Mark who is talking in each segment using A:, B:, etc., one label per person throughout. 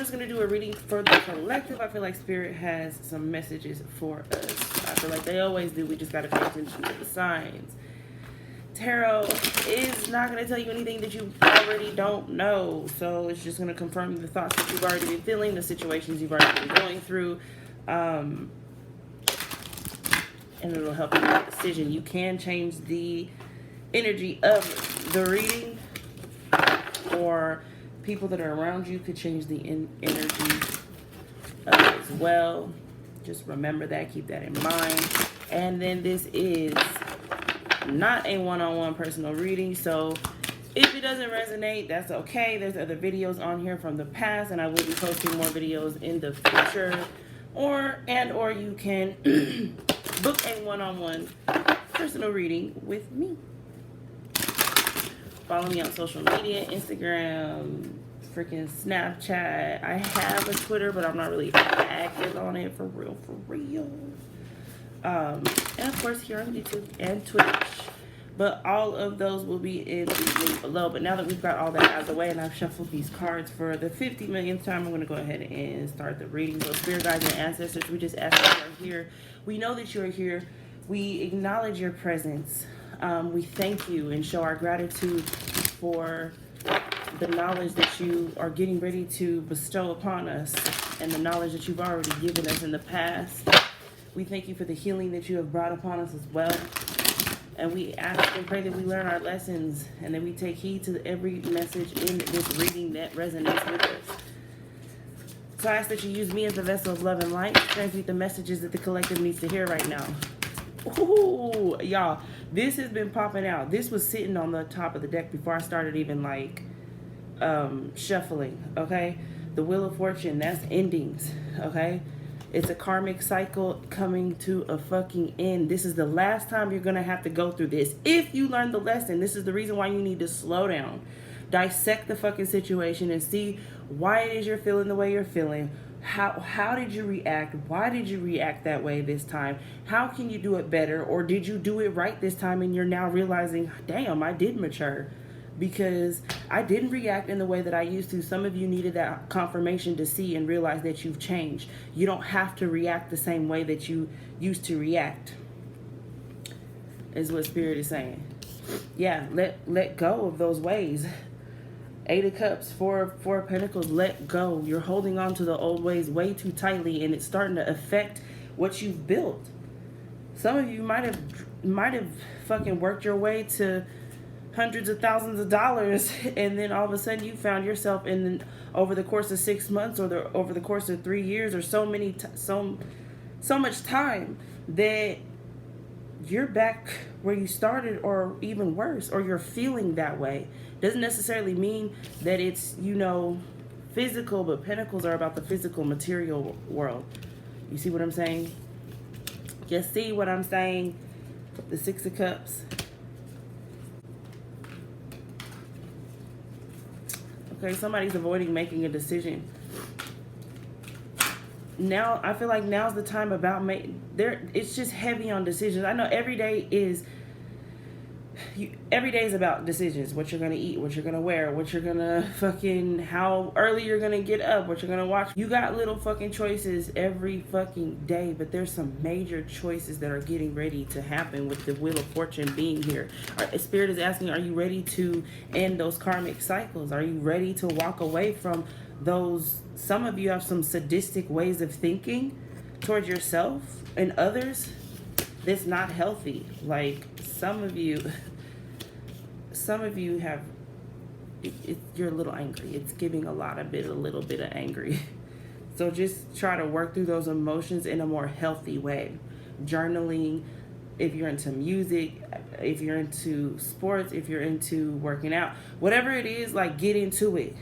A: just going to do a reading for the collective. I feel like Spirit has some messages for us. I feel like they always do. We just got to pay attention to the signs. Tarot is not going to tell you anything that you already don't know. So it's just going to confirm the thoughts that you've already been feeling, the situations you've already been going through. And it'll help you make a decision. You can change the energy of the reading, or people that are around you could change the energy as well. Just remember that. Keep that in mind. And then this is not a one-on-one personal reading, so if it doesn't resonate, that's okay. There's other videos on here from the past, and I will be posting more videos in the future. Or you can book a one-on-one personal reading with me. Follow me on social media, Instagram, freaking Snapchat. I have a Twitter, but I'm not really active on it for real. And of course here on YouTube and Twitch. But all of those will be in the link below. But now that we've got all that out of the way and I've shuffled these cards for the 50 millionth time, I'm going to go ahead and start the reading. So Spirit Guides and Ancestors, we just ask that you are here. We know that you are here. We acknowledge your presence. We thank you and show our gratitude for the knowledge that you are getting ready to bestow upon us and the knowledge that you've already given us in the past. We thank you for the healing that you have brought upon us as well. And we ask and pray that we learn our lessons and that we take heed to every message in this reading that resonates with us. So I ask that you use me as the vessel of love and light to transmit the messages that the collective needs to hear right now. Ooh, y'all, this has been popping out. This was sitting on the top of the deck before I started even like shuffling, okay? The Wheel of Fortune, that's endings, okay? It's a karmic cycle coming to a fucking end. This is the last time you're going to have to go through this. If you learn the lesson, this is the reason why you need to slow down. Dissect the fucking situation and see why it is you're feeling the way you're feeling. How did you react? Why did you react that way this time? How can you do it better? Or did you do it right this time and you're now realizing, damn, I did mature because I didn't react in the way that I used to. Some of you needed that confirmation to see and realize that you've changed. You don't have to react the same way that you used to react, is what Spirit is saying. Yeah, let go of those ways. 8 of Cups, 4 of Pentacles, let go. You're holding on to the old ways way too tightly, and it's starting to affect what you've built. Some of you might have fucking worked your way to hundreds of thousands of dollars, and then all of a sudden you found yourself over the course of 6 months or over the course of 3 years or so much time that you're back where you started, or even worse, or you're feeling that way. Doesn't necessarily mean that it's, physical, but Pentacles are about the physical material world. You see what I'm saying? Just see what I'm saying? The 6 of Cups. Okay, somebody's avoiding making a decision. Now, I feel like now's the time about it's just heavy on decisions. I know every day is about decisions. What you're going to eat, what you're going to wear, what you're going to how early you're going to get up, what you're going to watch. You got little fucking choices every fucking day, but there's some major choices that are getting ready to happen with the Wheel of Fortune being here. Spirit is asking, are you ready to end those karmic cycles? Are you ready to walk away from those? Some of you have some sadistic ways of thinking towards yourself and others that's not healthy. Like some of you have, you're a little angry. It's giving a little bit of angry. So just try to work through those emotions in a more healthy way. Journaling, if you're into music, if you're into sports, if you're into working out, whatever it is, like get into it.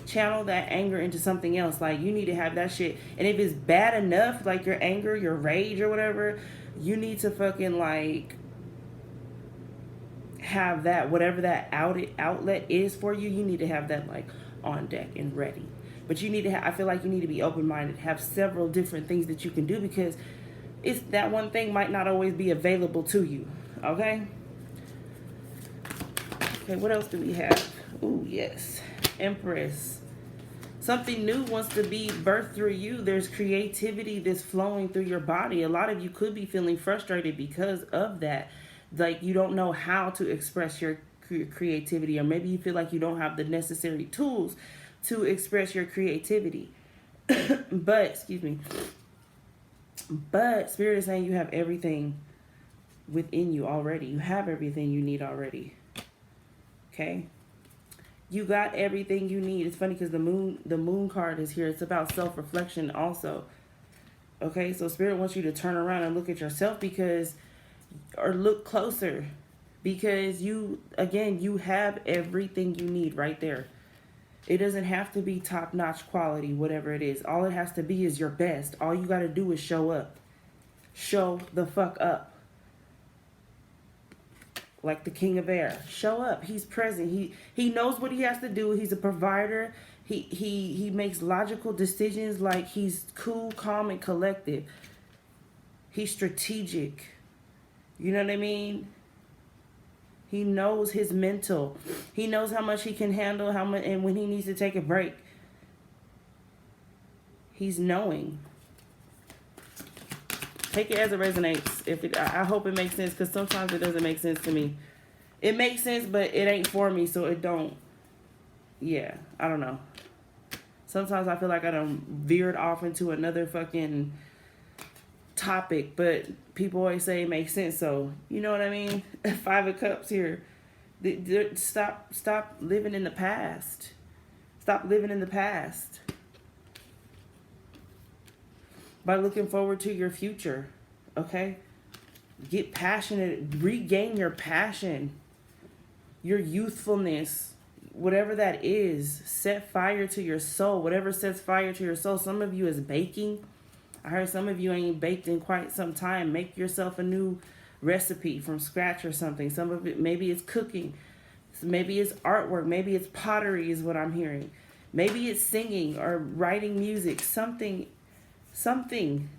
A: Channel that anger into something else. Like you need to have that shit. And if it's bad enough, like your anger, your rage or whatever, you need to fucking like have that, whatever that outlet is for you, you need to have that like on deck and ready. But you need to I feel like you need to be open-minded, have several different things that you can do, because it's that one thing might not always be available to you. Okay, what else do we have? Ooh, yes. Empress. Something new wants to be birthed through you. There's creativity that's flowing through your body. A lot of you could be feeling frustrated because of that. Like you don't know how to express your creativity, or maybe you feel like you don't have the necessary tools to express your creativity. But, excuse me. But Spirit is saying you have everything within you already. You have everything you need already. Okay? You got everything you need. It's funny because the moon card is here. It's about self-reflection also. Okay, so Spirit wants you to turn around and look at yourself or look closer, because you have everything you need right there. It doesn't have to be top-notch quality, whatever it is. All it has to be is your best. All you got to do is show up. Show the fuck up. Like the King of Air. Show up. He's present. He knows what he has to do. He's a provider. He makes logical decisions. Like, he's cool, calm, and collective. He's strategic. You know what I mean? He knows his mental. He knows how much he can handle, how much, and when he needs to take a break. He's knowing. Take it as it resonates. I hope it makes sense, because sometimes it doesn't make sense to me. It makes sense, but it ain't for me, so it don't. Yeah, I don't know. Sometimes I feel like I done veered off into another fucking topic, but people always say it makes sense, so you know what I mean? 5 of Cups here. Stop living in the past. Stop living in the past. By looking forward to your future, okay? Get passionate. Regain your passion, your youthfulness, whatever that is. Set fire to your soul, whatever sets fire to your soul. Some of you is baking. I heard some of you ain't baked in quite some time. Make yourself a new recipe from scratch or something. Some of it, maybe it's cooking. Maybe it's artwork. Maybe it's pottery is what I'm hearing. Maybe it's singing or writing music. Something.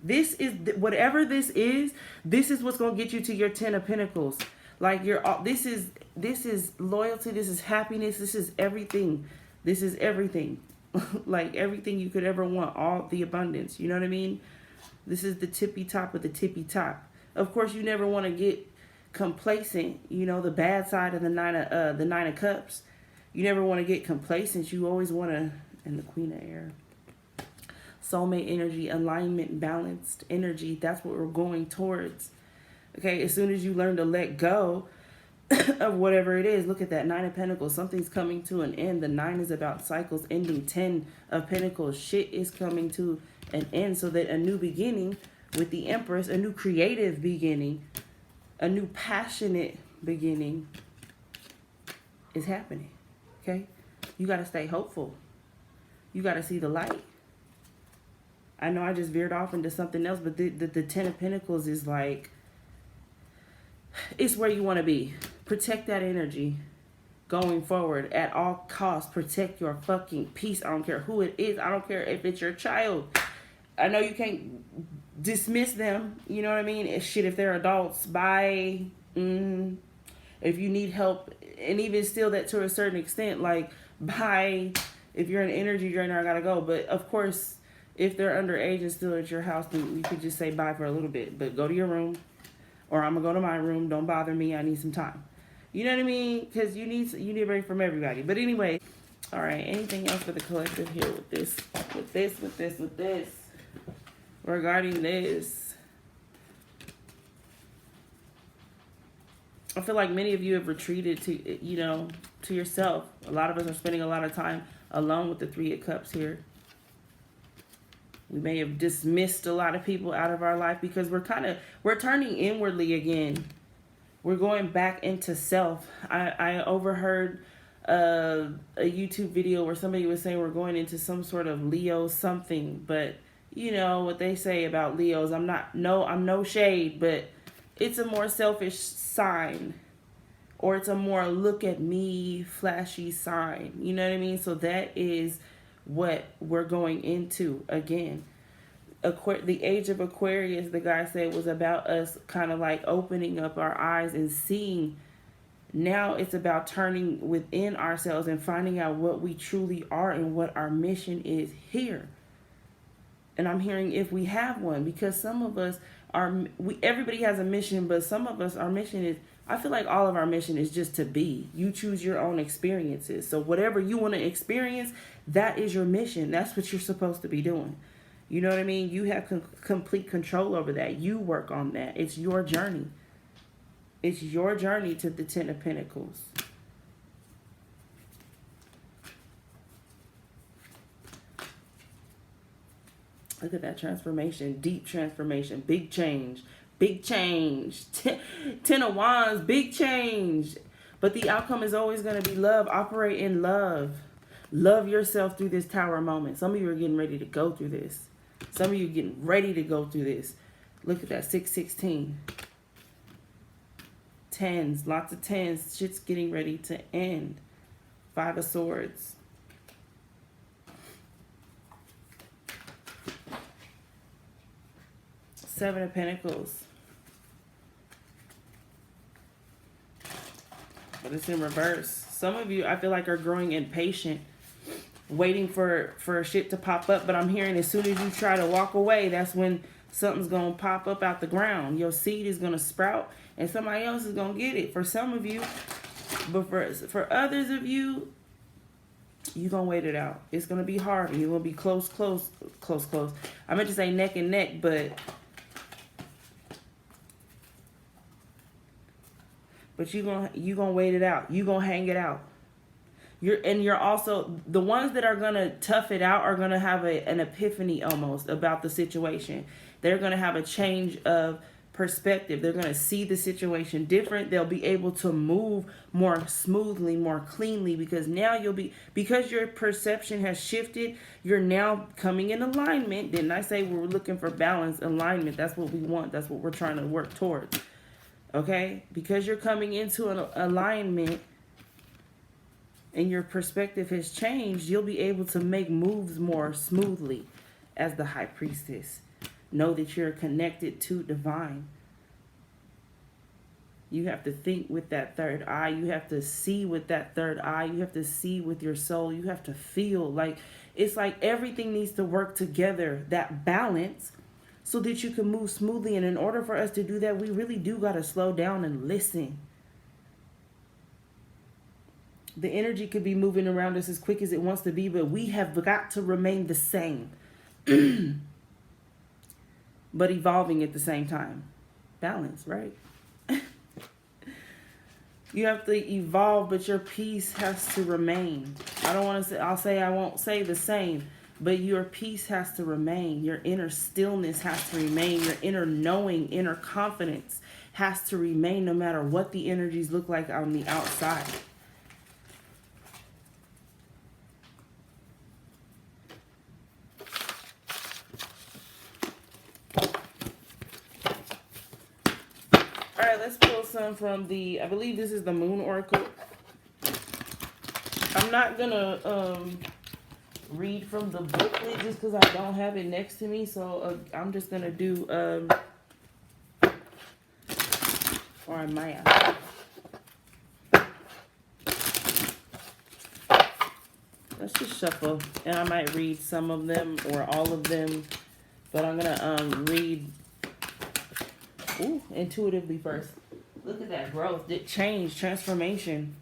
A: This is whatever this is what's going to get you to your 10 of Pentacles. Like this is loyalty, this is happiness, this is everything. This is everything. Like everything you could ever want, all the abundance, you know what I mean? This is the tippy top of the tippy top. Of course, you never want to get complacent, you know, the bad side of the nine of Cups. You never want to get complacent. You always want to, and the Queen of Air. Soulmate energy, alignment, balanced energy. That's what we're going towards. Okay, as soon as you learn to let go of whatever it is, look at that 9 of Pentacles. Something's coming to an end. The 9 is about cycles ending. 10 of Pentacles. Shit is coming to an end, so that a new beginning with the Empress, a new creative beginning, a new passionate beginning is happening. Okay, you got to stay hopeful. You got to see the light. I know I just veered off into something else, but the 10 of Pentacles is like, it's where you want to be. Protect that energy going forward at all costs. Protect your fucking peace. I don't care who it is. I don't care if it's your child. I know you can't dismiss them. You know what I mean? If they're adults, bye. If you need help, and even still that to a certain extent, like, bye. If you're an energy drainer, I gotta go. But of course, if they're underage and still at your house, then you could just say bye for a little bit. But go to your room, or I'm going to go to my room. Don't bother me. I need some time. You know what I mean? Because you need a break from everybody. But anyway, all right. Anything else for the collective here with this? Regarding this. I feel like many of you have retreated to yourself. A lot of us are spending a lot of time alone with the 3 of Cups here. We may have dismissed a lot of people out of our life because we're turning inwardly again. We're going back into self. I overheard a YouTube video where somebody was saying we're going into some sort of Leo something, but you know what they say about Leos. I'm no shade, but it's a more selfish sign, or it's a more look at me flashy sign. You know what I mean? So that is what we're going into again. The age of Aquarius, the guy said, was about us kind of like opening up our eyes and seeing Now it's about turning within ourselves and finding out what we truly are and what our mission is here. And I'm hearing if we have one, because some of us everybody has a mission, but some of us, our mission is, I feel like all of our mission is just to be. You choose your own experiences. So whatever you want to experience, that is your mission. That's what you're supposed to be doing. You know what I mean? You have complete control over that. You work on that. It's your journey. It's your journey to the 10 of Pentacles. Look at that transformation. Deep transformation. Big change. Big change. 10 of Wands. Big change. But the outcome is always going to be love. Operate in love. Love yourself through this Tower moment. Some of you are getting ready to go through this. Some of you are getting ready to go through this. Look at that. 616. Tens. Lots of tens. Shit's getting ready to end. 5 of Swords. Seven of Pentacles. But it's in reverse. Some of you, I feel like, are growing impatient, waiting for shit to pop up. But I'm hearing as soon as you try to walk away, that's when something's going to pop up out the ground. Your seed is going to sprout and somebody else is going to get it. For some of you, but for others of you, you're going to wait it out. It's going to be hard. You're going to be close. I meant to say neck and neck, but you're gonna wait it out. You're gonna hang it out. You're also, the ones that are gonna tough it out are gonna have an epiphany almost about the situation. They're gonna have a change of perspective. They're gonna see the situation different. They'll be able to move more smoothly, more cleanly, because now because your perception has shifted, you're now coming in alignment. Didn't I say we're looking for balance, alignment? That's what we want. That's what we're trying to work towards. Okay, because you're coming into an alignment and your perspective has changed, you'll be able to make moves more smoothly as the High Priestess. Know that you're connected to divine. You have to think with that third eye. You have to see with that third eye. You have to see with your soul. You have to feel like, it's like everything needs to work together, that balance, so that you can move smoothly. And in order for us to do that, we really do got to slow down and listen. The energy could be moving around us as quick as it wants to be, but we have got to remain the same. But evolving at the same time. Balance, right? You have to evolve, but your peace has to remain. I won't say the same. But your peace has to remain. Your inner stillness has to remain. Your inner knowing, inner confidence has to remain no matter what the energies look like on the outside. All right, let's pull some from I believe this is the Moon Oracle. I'm not going to read from the booklet just because I don't have it next to me, so I'm just gonna do or I might let's just shuffle, and I might read some of them or all of them, but I'm gonna read intuitively first. Look at that growth, change, transformation.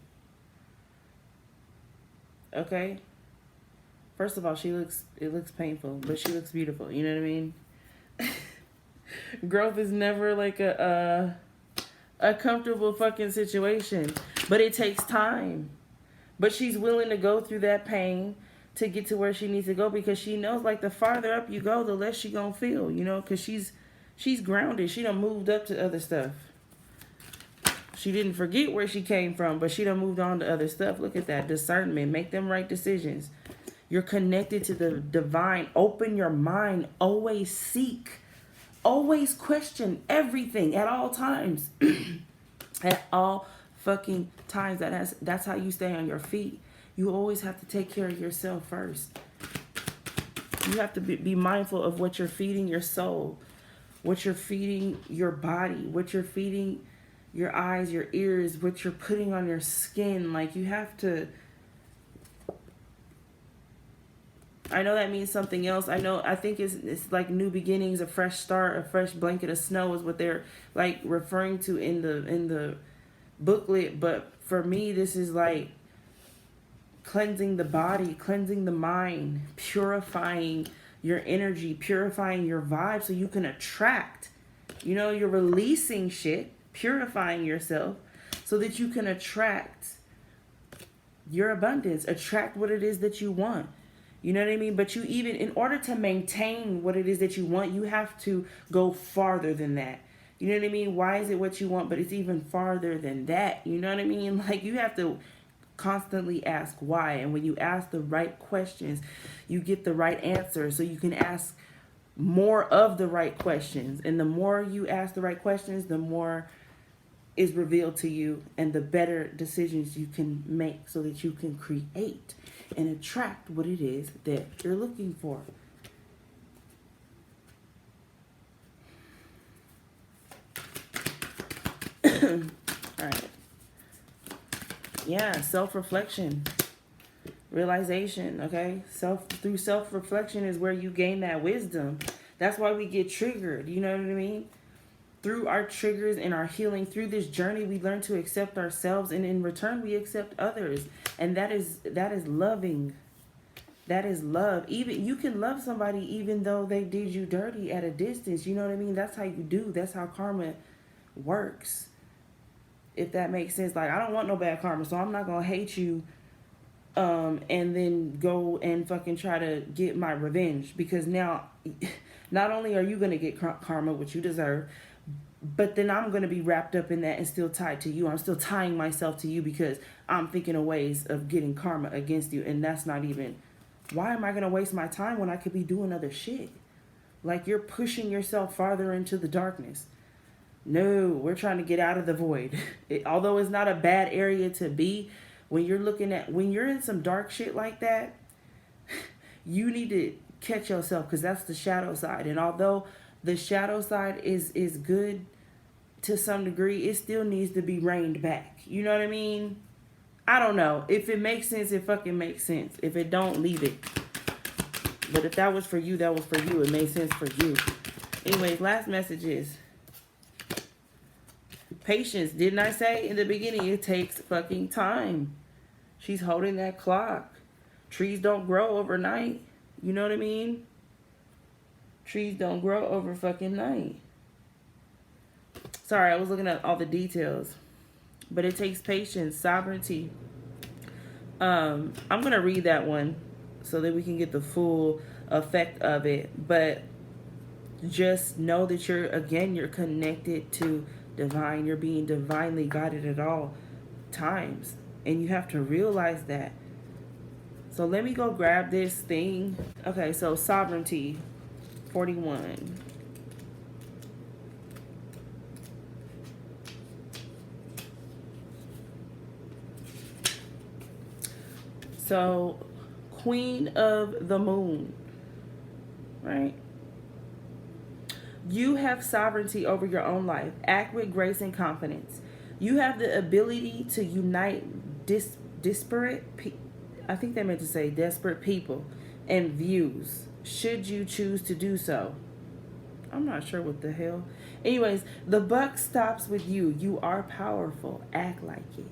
A: Okay. First of all, it looks painful, but she looks beautiful. You know what I mean? Growth is never like a comfortable fucking situation, but it takes time. But she's willing to go through that pain to get to where she needs to go, because she knows, like, the farther up you go, the less she gonna feel, you know, because she's grounded. She done moved up to other stuff. She didn't forget where she came from, but she done moved on to other stuff. Look at that discernment. Make them right decisions. You're connected to the divine. Open your mind. Always seek. Always question everything at all times. At all fucking times. That's how you stay on your feet. You always have to take care of yourself first. You have to be mindful of what you're feeding your soul, what you're feeding your body, what you're feeding your eyes, your ears, what you're putting on your skin. Like, you have to, I know that means something else. I think it's like new beginnings, a fresh start, a fresh blanket of snow is what they're like referring to in the booklet. But for me, this is like cleansing the body, cleansing the mind, purifying your energy, purifying your vibe so you can attract. You know, you're releasing shit, purifying yourself so that you can attract your abundance, attract what it is that you want. You know what I mean? But you even, in order to maintain what it is that you want, you have to go farther than that. You know what I mean? Why is it what you want, but it's even farther than that? You know what I mean? Like, you have to constantly ask why. And when you ask the right questions, you get the right answer. So you can ask more of the right questions. And the more you ask the right questions, the more is revealed to you and the better decisions you can make so that you can create and attract what it is that you're looking for. All right. Yeah, self-reflection, realization, okay? Through self-reflection is where you gain that wisdom. That's why we get triggered, you know what I mean? Through our triggers and our healing, through this journey, we learn to accept ourselves, and in return, we accept others. And that is loving. That is love. Even you can love somebody even though they did you dirty at a distance. You know what I mean? That's how you do. That's how karma works. If that makes sense. Like, I don't want no bad karma, so I'm not gonna hate you and then go and fucking try to get my revenge, because now not only are you gonna get karma, which you deserve, but then I'm going to be wrapped up in that and still tied to you. I'm still tying myself to you because I'm thinking of ways of getting karma against you. And that's not even, why am I going to waste my time when I could be doing other shit? Like, you're pushing yourself farther into the darkness. No, we're trying to get out of the void. Although it's not a bad area to be, when you're in some dark shit like that, you need to catch yourself, because that's the shadow side. And although the shadow side is good to some degree, it still needs to be reined back. You know what I mean? I don't know. If it makes sense, it fucking makes sense. If it don't, leave it. But if that was for you, that was for you. It made sense for you. Anyways, last message is patience. Didn't I say in the beginning, it takes fucking time? She's holding that clock. Trees don't grow overnight. You know what I mean? Trees don't grow over fucking night. Sorry, I was looking at all the details. But it takes patience, sovereignty. I'm going to read that one so that we can get the full effect of it. But just know that you're connected to divine. You're being divinely guided at all times. And you have to realize that. So let me go grab this thing. Okay, so sovereignty, 41. So, Queen of the Moon, right? You have sovereignty over your own life. Act with grace and confidence. You have the ability to unite desperate people and views, should you choose to do so. I'm not sure what the hell. Anyways, the buck stops with you. You are powerful. Act like it.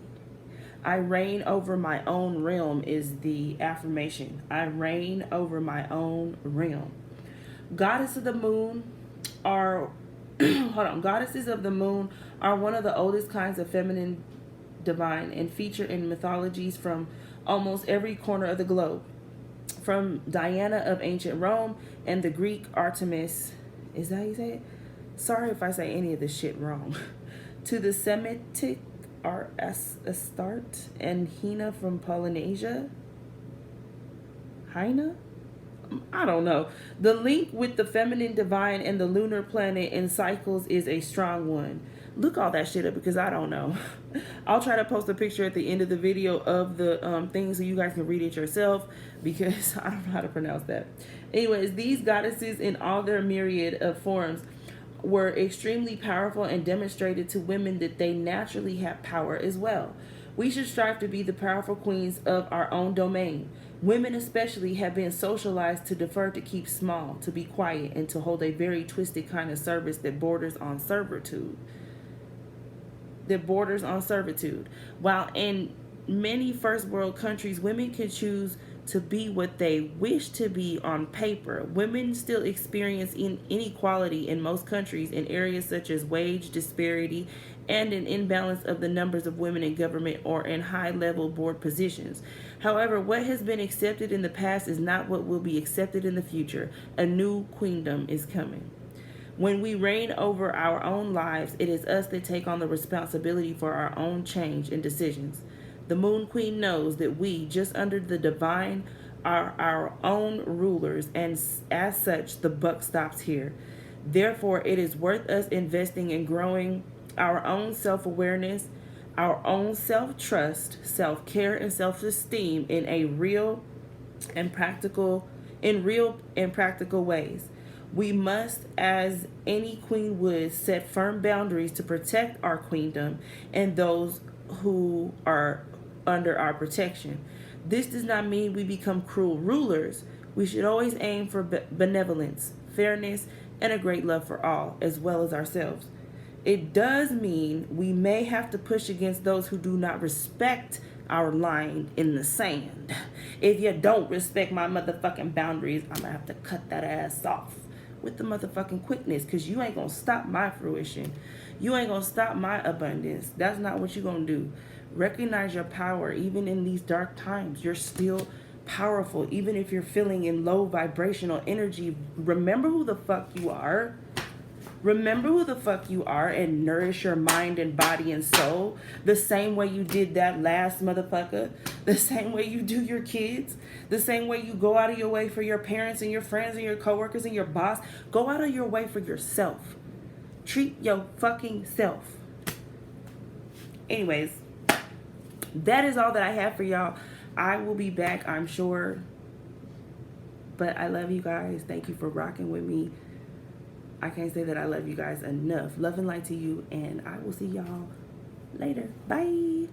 A: I reign over my own realm is the affirmation. I reign over my own realm. Goddess of the moon are Goddesses of the moon are one of the oldest kinds of feminine divine and feature in mythologies from almost every corner of the globe. From Diana of ancient Rome and the Greek Artemis, is that how you say it? Sorry if I say any of this shit wrong. To the Semitic Astarte and Hina from Polynesia. Hina? I don't know. The link with the feminine divine and the lunar planet and cycles is a strong one. Look all that shit up because I don't know. I'll try to post a picture at the end of the video of the thing so you guys can read it yourself, because I don't know how to pronounce that. Anyways, these goddesses in all their myriad of forms were extremely powerful and demonstrated to women that they naturally have power as well. We should strive to be the powerful queens of our own domain. Women, especially, have been socialized to defer, to keep small, to be quiet, and to hold a very twisted kind of service that borders on servitude. While in many first world countries, women can choose to be what they wish to be on paper. Women still experience inequality in most countries in areas such as wage disparity and an imbalance of the numbers of women in government or in high level board positions. However, what has been accepted in the past is not what will be accepted in the future. A new queendom is coming. When we reign over our own lives, it is us that take on the responsibility for our own change and decisions. The Moon Queen knows that we, just under the divine, are our own rulers, and as such, the buck stops here. Therefore, it is worth us investing in growing our own self-awareness, our own self-trust, self-care, and self-esteem in real and practical ways. We must, as any queen would, set firm boundaries to protect our queendom and those who are under our protection. This does not mean we become cruel rulers. We should always aim for benevolence, fairness, and a great love for all, as well as ourselves. It does mean we may have to push against those who do not respect our line in the sand. If you don't respect my motherfucking boundaries, I'm gonna have to cut that ass off with the motherfucking quickness, because you ain't gonna stop my fruition. You ain't gonna stop my abundance. That's not what you gonna do. Recognize your power. Even in these dark times, you're still powerful. Even if you're feeling in low vibrational energy, remember who the fuck you are. Remember who the fuck you are, and nourish your mind and body and soul the same way you did that last motherfucker, the same way you do your kids, the same way you go out of your way for your parents and your friends and your coworkers and your boss. Go out of your way for yourself. Treat your fucking self. Anyways, that is all that I have for y'all. I will be back, I'm sure. But I love you guys. Thank you for rocking with me. I can't say that I love you guys enough. Love and light to you, and I will see y'all later. Bye.